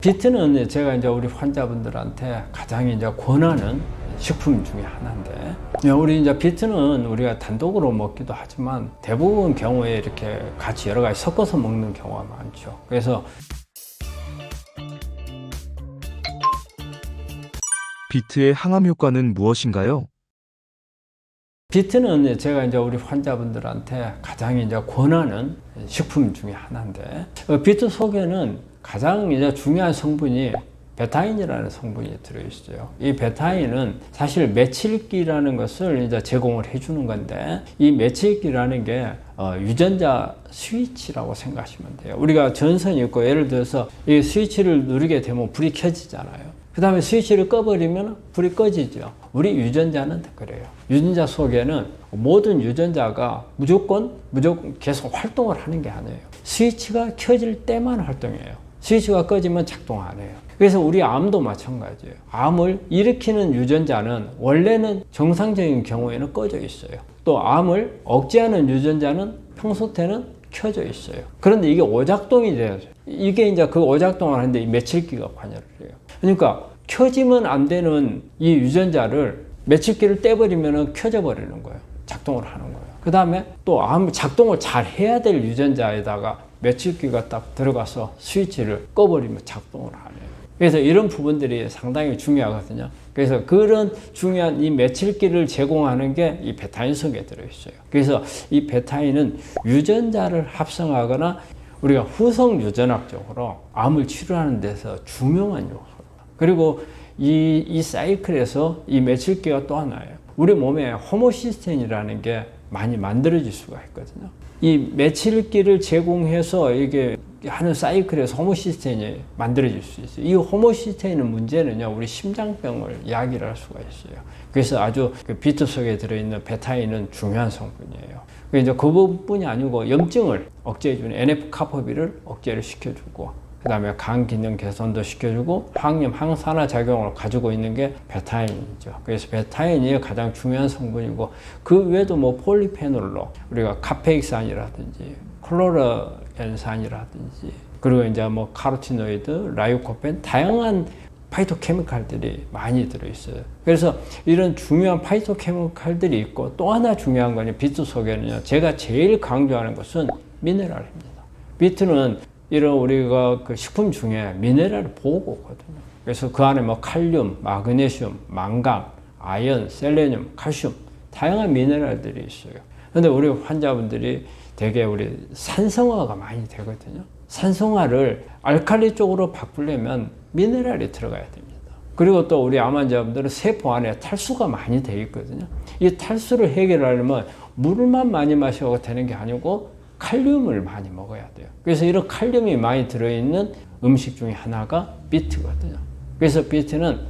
비트는 제가 이제 우리 환자분들한테 가장 이제 권하는 식품 중에 하나인데, 우리 이제 비트는 우리가 단독으로 먹기도 하지만 대부분 경우에 이렇게 같이 여러 가지 섞어서 먹는 경우가 많죠. 그래서 비트의 항암 효과는 무엇인가요? 비트는 제가 이제 우리 환자분들한테 가장 이제 권하는 식품 중에 하나인데, 비트 속에는 가장 이제 중요한 성분이 베타인이라는 성분이 들어있어요. 이 베타인은 사실 메칠기라는 것을 이제 제공을 해주는 건데, 이 메칠기라는 게 유전자 스위치라고 생각하시면 돼요. 우리가 전선이 있고 예를 들어서 이 스위치를 누르게 되면 불이 켜지잖아요. 그 다음에 스위치를 꺼버리면 불이 꺼지죠. 우리 유전자는 그래요. 유전자 속에는 모든 유전자가 무조건 계속 활동을 하는 게 아니에요. 스위치가 켜질 때만 활동해요. 스위치가 꺼지면 작동 안 해요. 그래서 우리 암도 마찬가지예요. 암을 일으키는 유전자는 원래는 정상적인 경우에는 꺼져 있어요. 또 암을 억제하는 유전자는 평소 때는 켜져 있어요. 그런데 이게 오작동이 돼야죠. 이게 이제 그 오작동을 하는데 이 메칠기가 관여를 해요. 그러니까 켜지면 안 되는 이 유전자를 메칠기를 떼버리면 켜져 버리는 거예요. 작동을 하는 거예요. 그 다음에 또 암 작동을 잘 해야 될 유전자에다가 메칠기가 딱 들어가서 스위치를 꺼버리면 작동을 안 해요. 그래서 이런 부분들이 상당히 중요하거든요. 그래서 그런 중요한 이 메칠기를 제공하는 게 이 베타인 속에 들어있어요. 그래서 이 베타인은 유전자를 합성하거나 우리가 후성 유전학적으로 암을 치료하는 데서 중요한 요소예요. 그리고 이 사이클에서 이 메칠기가 또 하나예요. 우리 몸에 호모시스테인이라는 게 많이 만들어질 수가 있거든요. 이 메칠기를 제공해서 이게 하는 사이클에서 호모시스테인이 만들어질 수 있어요. 이 호모시스테인의 문제는요, 우리 심장병을 이야기를 할 수가 있어요. 그래서 아주 그 비트 속에 들어있는 베타인은 중요한 성분이에요. 이제 그 부분뿐이 아니고 염증을 억제해주는 NF-카포비를 억제를 시켜주고, 그 다음에 간 기능 개선도 시켜주고 항염, 항산화 작용을 가지고 있는 게 베타인이죠. 그래서 베타인이 가장 중요한 성분이고, 그 외에도 뭐 폴리페놀로 우리가 카페익산이라든지 클로로엔산이라든지, 그리고 이제 뭐 카로티노이드, 라이코펜, 다양한 파이토케미칼들이 많이 들어있어요. 그래서 이런 중요한 파이토케미칼들이 있고, 또 하나 중요한 건 비트 속에는요, 제가 제일 강조하는 것은 미네랄입니다. 비트는 이런 우리가 그 식품 중에 미네랄을 보고거든요. 그래서 그 안에 뭐 칼륨, 마그네슘, 망강, 아연, 셀레늄, 칼슘, 다양한 미네랄들이 있어요. 근데 우리 환자분들이 되게 우리 산성화가 많이 되거든요. 산성화를 알칼리 쪽으로 바꾸려면 미네랄이 들어가야 됩니다. 그리고 또 우리 암 환자분들은 세포 안에 탈수가 많이 돼 있거든요. 이 탈수를 해결하려면 물만 많이 마셔도 되는 게 아니고 칼륨을 많이 먹어야 돼요. 그래서 이런 칼륨이 많이 들어있는 음식 중에 하나가 비트거든요. 그래서 비트는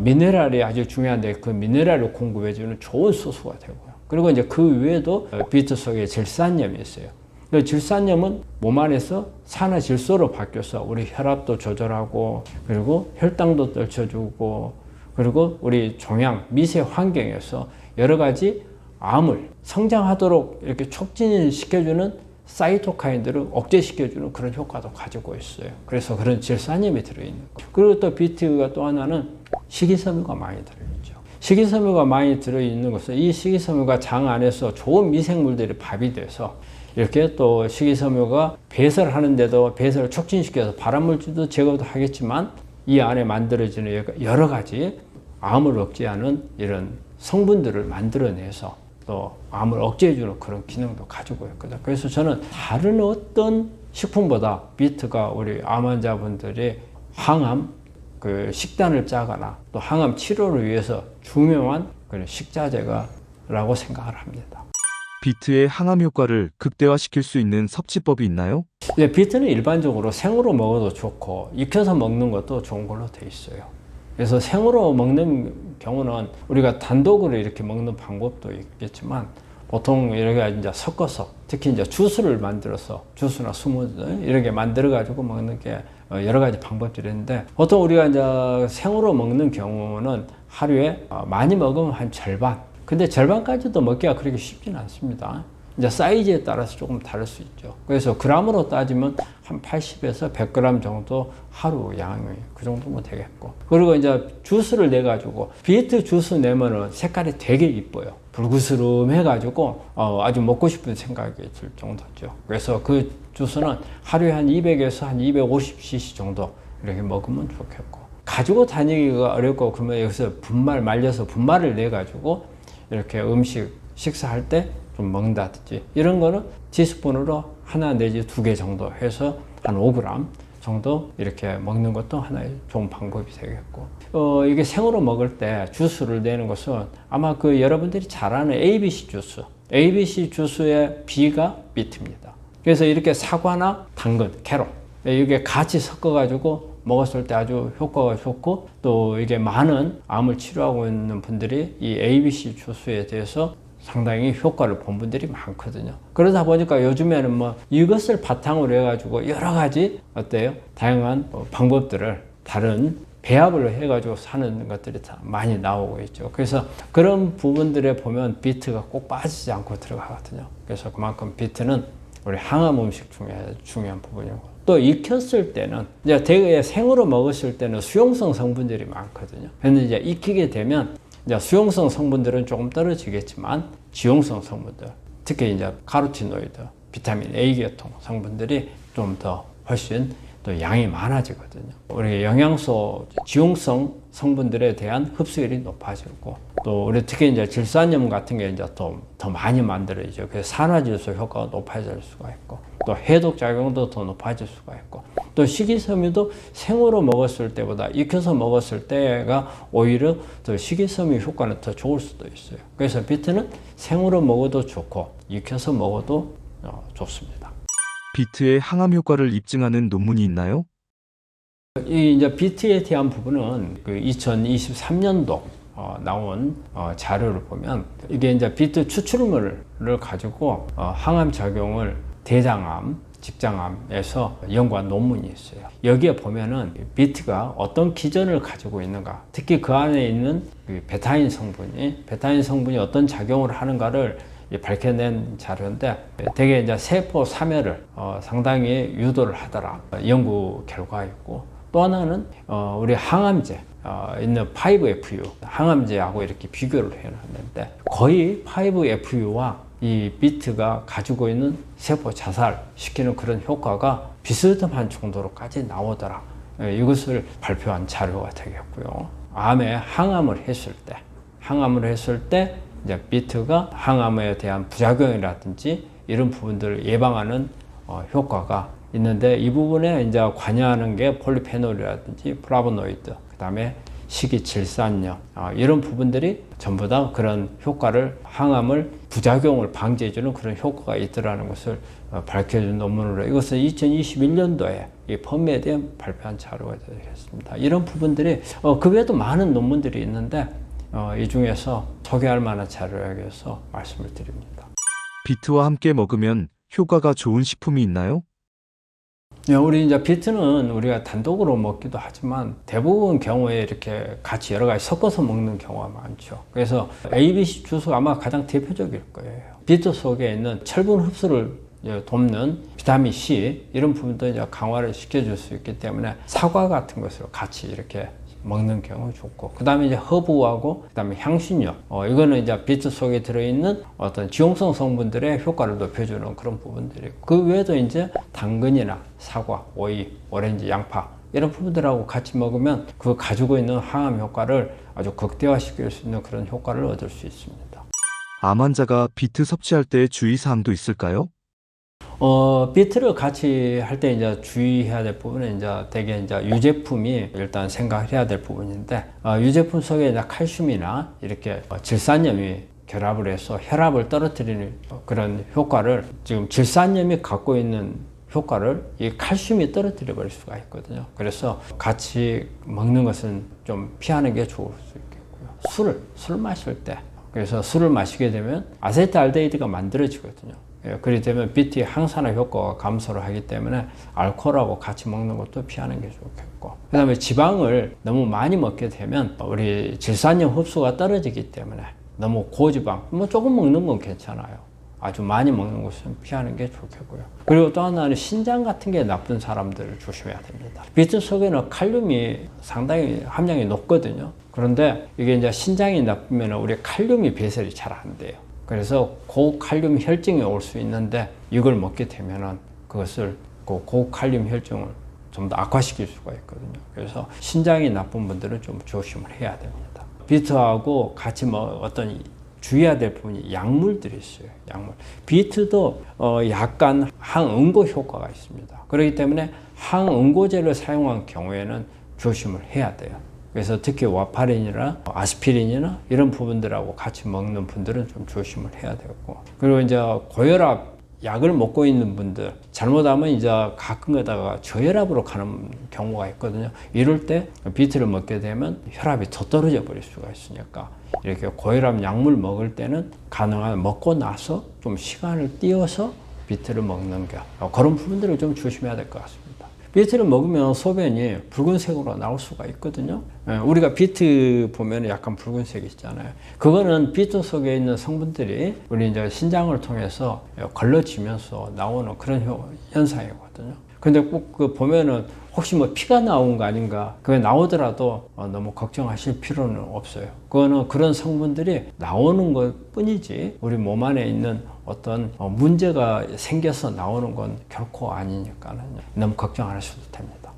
미네랄이 아주 중요한데, 그 미네랄을 공급해주는 좋은 소스가 되고요. 그리고 이제 그 외에도 비트 속에 질산염이 있어요. 그 질산염은 몸 안에서 산화질소로 바뀌어서 우리 혈압도 조절하고, 그리고 혈당도 떨쳐주고, 그리고 우리 종양, 미세 환경에서 여러 가지 암을 성장하도록 이렇게 촉진시켜주는 사이토카인들을 억제시켜주는 그런 효과도 가지고 있어요. 그래서 그런 질산염이 들어있는 거. 그리고 또 비트가 또 하나는 식이섬유가 많이 들어있죠. 식이섬유가 많이 들어있는 것은 이 식이섬유가 장 안에서 좋은 미생물들이 밥이 돼서 이렇게 또 식이섬유가 배설하는데도 배설을 촉진시켜서 발암물질도 제거도 하겠지만, 이 안에 만들어지는 여러 가지 암을 억제하는 이런 성분들을 만들어내서 또 암을 억제해주는 그런 기능도 가지고 있거든요. 그래서 저는 다른 어떤 식품보다 비트가 우리 암 환자분들이 항암 그 식단을 짜거나 또 항암 치료를 위해서 중요한 그런 식자재가라고 생각을 합니다. 비트의 항암 효과를 극대화시킬 수 있는 섭취법이 있나요? 네, 비트는 일반적으로 생으로 먹어도 좋고 익혀서 먹는 것도 좋은 걸로 돼 있어요. 그래서 생으로 먹는 경우는 우리가 단독으로 이렇게 먹는 방법도 있겠지만, 보통 이렇게 이제 섞어서, 특히 이제 주스를 만들어서, 주스나 스무디 이렇게 만들어 가지고 먹는 게 여러 가지 방법들이 있는데, 보통 우리가 이제 생으로 먹는 경우는 하루에 많이 먹으면 한 절반. 근데 절반까지도 먹기가 그렇게 쉽지는 않습니다. 이제 사이즈에 따라서 조금 다를 수 있죠. 그래서 그램으로 따지면 한 80에서 100g 정도 하루 양이 그 정도면 되겠고. 그리고 이제 주스를 내 가지고 비트 주스 내면은 색깔이 되게 이뻐요. 불그스름해 가지고 아주 먹고 싶은 생각이 들 정도죠. 그래서 그 주스는 하루에 한 200에서 한 250cc 정도 이렇게 먹으면 좋겠고. 가지고 다니기가 어렵고 그러면 여기서 말려서 분말을 내 가지고 이렇게 식사할 때 좀 먹는다든지 이런 거는 티스푼으로 하나 내지 2개 정도 해서 한 5g 정도 이렇게 먹는 것도 하나의 좋은 방법이 되겠고. 이게 생으로 먹을 때 주스를 내는 것은 아마 그 여러분들이 잘 아는 ABC 주스의 B가 비트입니다. 그래서 이렇게 사과나 당근, 캐럿 이게 같이 섞어 가지고 먹었을 때 아주 효과가 좋고, 또 이게 많은 암을 치료하고 있는 분들이 이 ABC 주스에 대해서 상당히 효과를 본 분들이 많거든요. 그러다 보니까 요즘에는 뭐 이것을 바탕으로 해가지고 여러 가지 어때요? 다양한 방법들을 다른 배합을 해가지고 사는 것들이 다 많이 나오고 있죠. 그래서 그런 부분들에 보면 비트가 꼭 빠지지 않고 들어가거든요. 그래서 그만큼 비트는 우리 항암 음식 중에 중요한 부분이고, 또 익혔을 때는 이제 대개 생으로 먹었을 때는 수용성 성분들이 많거든요. 근데 이제 익히게 되면 이제 수용성 성분들은 조금 떨어지겠지만 지용성 성분들, 특히 이제 카로티노이드, 비타민 A 계통 성분들이 좀 더 훨씬 또 양이 많아지거든요. 우리 영양소 지용성 성분들에 대한 흡수율이 높아지고, 또 우리 특히 이제 질산염 같은 게 이제 더 많이 만들어지죠. 그래서 산화질소 효과가 높아질 수가 있고, 또 해독 작용도 더 높아질 수가 있고, 또 식이섬유도 생으로 먹었을 때보다 익혀서 먹었을 때가 오히려 더 식이섬유 효과는 더 좋을 수도 있어요. 그래서 비트는 생으로 먹어도 좋고 익혀서 먹어도 좋습니다. 비트의 항암 효과를 입증하는 논문이 있나요? 이 이제 비트에 대한 부분은 그 2023년도 나온 자료를 보면, 이게 이제 비트 추출물을 가지고 항암 작용을 대장암, 직장암에서 연구한 논문이 있어요. 여기에 보면은 비트가 어떤 기전을 가지고 있는가, 특히 그 안에 있는 베타인 성분이 어떤 작용을 하는가를 밝혀낸 자료인데, 대개 이제 세포 사멸을 상당히 유도를 하더라 연구 결과였고, 또 하나는 우리 항암제 있는 5FU 항암제하고 이렇게 비교를 해놨는데, 거의 5FU와 이 비트가 가지고 있는 세포 자살시키는 그런 효과가 비슷한 정도로까지 나오더라. 이것을 발표한 자료가 되겠고요. 암에 항암을 했을 때 이제 비트가 항암에 대한 부작용이라든지 이런 부분들을 예방하는 효과가 있는데, 이 부분에 이제 관여하는 게 폴리페놀이라든지 플라보노이드, 그 다음에 식이질산염, 이런 부분들이 전부 다 그런 효과를, 항암을 부작용을 방지해주는 그런 효과가 있더라는 것을 밝혀준 논문으로, 이것은 2021년도에 이 펀메드에 발표한 자료가 되겠습니다. 이런 부분들이 그 외에도 많은 논문들이 있는데 이 중에서 소개할 만한 자료에서 말씀을 드립니다. 비트와 함께 먹으면 효과가 좋은 식품이 있나요? 우리 이제 비트는 우리가 단독으로 먹기도 하지만 대부분 경우에 이렇게 같이 여러 가지 섞어서 먹는 경우가 많죠. 그래서 ABC 주스가 아마 가장 대표적일 거예요. 비트 속에 있는 철분 흡수를 돕는 비타민 C 이런 부분도 이제 강화를 시켜줄 수 있기 때문에 사과 같은 것을 같이 이렇게 먹는 경우 좋고, 그 다음에 이제 허브하고 그 다음에 향신료, 이거는 이제 비트 속에 들어있는 어떤 지용성 성분들의 효과를 높여주는 그런 부분들이고, 그 외에도 이제 당근이나 사과, 오이, 오렌지, 양파 이런 부분들하고 같이 먹으면 그 가지고 있는 항암 효과를 아주 극대화시킬 수 있는 그런 효과를 얻을 수 있습니다. 암 환자가 비트 섭취할 때 주의사항도 있을까요? 비트를 같이 할 때 이제 주의해야 될 부분은 이제 대개 이제 유제품이 일단 생각해야 될 부분인데, 유제품 속에 이제 칼슘이나 이렇게 질산염이 결합을 해서 혈압을 떨어뜨리는 그런 효과를, 지금 질산염이 갖고 있는 효과를 이 칼슘이 떨어뜨려 버릴 수가 있거든요. 그래서 같이 먹는 것은 좀 피하는 게 좋을 수 있겠고요. 술 마실 때, 그래서 술을 마시게 되면 아세트알데히드가 만들어지거든요. 그렇게 되면 비트의 항산화 효과가 감소를 하기 때문에 알코올하고 같이 먹는 것도 피하는 게 좋겠고, 그 다음에 지방을 너무 많이 먹게 되면 우리 질산염 흡수가 떨어지기 때문에 너무 고지방, 뭐 조금 먹는 건 괜찮아요. 아주 많이 먹는 것은 피하는 게 좋겠고요. 그리고 또 하나는 신장 같은 게 나쁜 사람들을 조심해야 됩니다. 비트 속에는 칼륨이 상당히 함량이 높거든요. 그런데 이게 이제 신장이 나쁘면 우리 칼륨이 배설이 잘 안 돼요. 그래서 고칼륨 혈증이 올 수 있는데 이걸 먹게 되면은 그것을 고칼륨 혈증을 좀 더 악화시킬 수가 있거든요. 그래서 신장이 나쁜 분들은 좀 조심을 해야 됩니다. 비트하고 같이 어떤 주의해야 될 부분이 약물들이 있어요. 약물. 비트도 약간 항응고 효과가 있습니다. 그렇기 때문에 항응고제를 사용한 경우에는 조심을 해야 돼요. 그래서 특히 와파린이나 아스피린이나 이런 부분들하고 같이 먹는 분들은 좀 조심을 해야 되고, 그리고 이제 고혈압 약을 먹고 있는 분들 잘못하면 이제 가끔 가다가 저혈압으로 가는 경우가 있거든요. 이럴 때 비트를 먹게 되면 혈압이 더 떨어져 버릴 수가 있으니까 이렇게 고혈압 약물 먹을 때는 가능한 먹고 나서 좀 시간을 띄워서 비트를 먹는 게 그런 부분들을 좀 조심해야 될 것 같습니다. 비트를 먹으면 소변이 붉은색으로 나올 수가 있거든요. 우리가 비트 보면 약간 붉은색이 있잖아요. 그거는 비트 속에 있는 성분들이 우리 이제 신장을 통해서 걸러지면서 나오는 그런 현상이거든요. 근데 꼭 그 보면은 혹시 뭐 피가 나온 거 아닌가, 그게 나오더라도 너무 걱정하실 필요는 없어요. 그거는 그런 성분들이 나오는 것 뿐이지 우리 몸 안에 있는 어떤 문제가 생겨서 나오는 건 결코 아니니까는 너무 걱정 안 하셔도 됩니다.